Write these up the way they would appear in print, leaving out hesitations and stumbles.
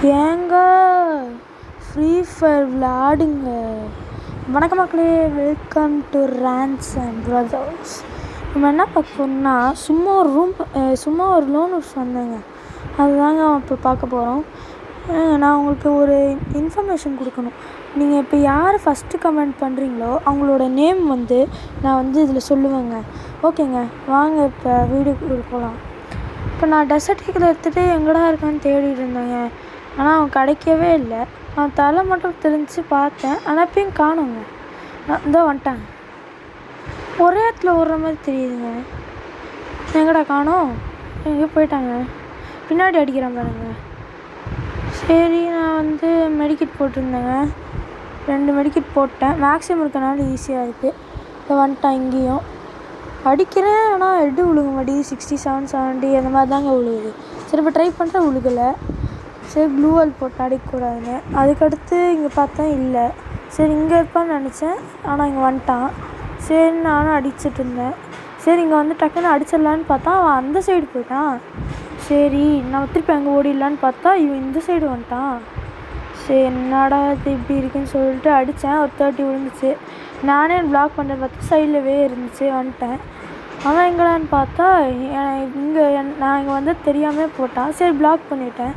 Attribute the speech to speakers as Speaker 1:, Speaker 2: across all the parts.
Speaker 1: ஏங்க free fire விளையாடுங்க. வணக்கம் மக்களே, welcome to reigns and brothers. நம்ம என்ன பார்க்கணும்னா சும்மா ஒரு லோன் வந்தேங்க. அதுதாங்க இப்போ பார்க்க போகிறோம். நான் உங்களுக்கு ஒரு இன்ஃபர்மேஷன் கொடுக்கணும். நீங்கள் இப்போ யார் ஃபஸ்ட்டு கமெண்ட் பண்ணுறீங்களோ அவங்களோட நேம் நான் இதில் சொல்லுவேங்க. ஓகேங்க, வாங்க இப்போ வீடியோக்குள்ளே போகலாம். இப்போ நான் டெசர்ட் ஈகிள் எடுத்துகிட்டு எங்கடா இருக்கான்னு தேடிட்டு இருந்தேங்க. ஆனால் அவன் கிடைக்கவே இல்லை. அவன் தலை மட்டும் தெரிஞ்சு பார்த்தேன், ஆனால் இப்பயும் காணுங்க. இதோ வந்துட்டாங்க. ஒரே இடத்துல ஓடுற மாதிரி தெரியுதுங்க. எங்கடா காணோம்? எங்கேயோ போயிட்டாங்க. பின்னாடி அடிக்கிறான் பாருங்க. சரி, நான் மெடிக்கிட் போட்டிருந்தேங்க. 2 மெடிக்கிட் போட்டேன். மேக்ஸிமம் இருக்கனால ஈஸியாக இருக்குது. இப்போ வந்துட்டான். இங்கேயும் அடிக்கிறேன், ஆனால் ஹெட்டு விழுக மாட்டேங்குது. 67, 70 அந்த மாதிரி தாங்க விழுகுது. சரி, இப்போ ட்ரை பண்ணுறேன், விழுகலை. சரி, ப்ளூ வால் போட்டு அடிக்கக்கூடாதுன்னு அதுக்கடுத்து இங்கே பார்த்தா இல்லை. சரி, இங்கே இருப்பான்னு நினச்சேன், ஆனால் இங்கே வந்துட்டான். சரி, நானும் அடிச்சுட்டு இருந்தேன். சரி, இங்கே டக்குன்னு அடிச்சிடலான்னு பார்த்தா அவன் அந்த சைடு போயிட்டான். சரி, நான் திருப்பி அங்கே ஓடிடலான்னு பார்த்தா இவன் இந்த சைடு வந்துட்டான். சரி, என்னடா இது இப்படி இருக்குன்னு சொல்லிட்டு அடித்தேன். ஒரு 30 விழுந்துச்சு. நானே பிளாக் பண்ணுறது பார்த்து சைட்லவே இருந்துச்சு. வந்துட்டேன். அவன் எங்கடான்னு பார்த்தா நான் இங்கே தெரியாமல் போட்டான். சரி, பிளாக் பண்ணிட்டேன்.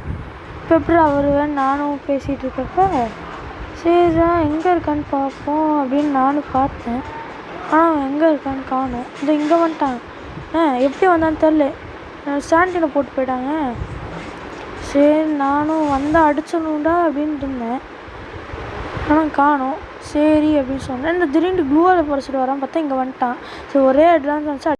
Speaker 1: இப்போ எப்படி வருவேன் நானும் பேசிகிட்டு இருக்கப்ப சரிடா எங்கே இருக்கான்னு பார்ப்போம் அப்படின்னு நானும் பார்த்தேன். ஆனால் அவன் எங்கே இருக்கான்னு காணோம். இங்கே வந்துட்டான். எப்படி வந்தான்னு தெரில. சாண்டினை போட்டு போயிட்டாங்க. சரி, நானும் அடிச்சணுண்டா அப்படின்ட்டு இருந்தேன், ஆனால் காணோம். சரி அப்படின்னு சொன்னேன். திடீர்னு க்ளூவால் பொறிச்சிட்டு வரான் பார்த்தா இங்கே வந்துட்டான். சரி, ஒரே அட்வான்ஸ்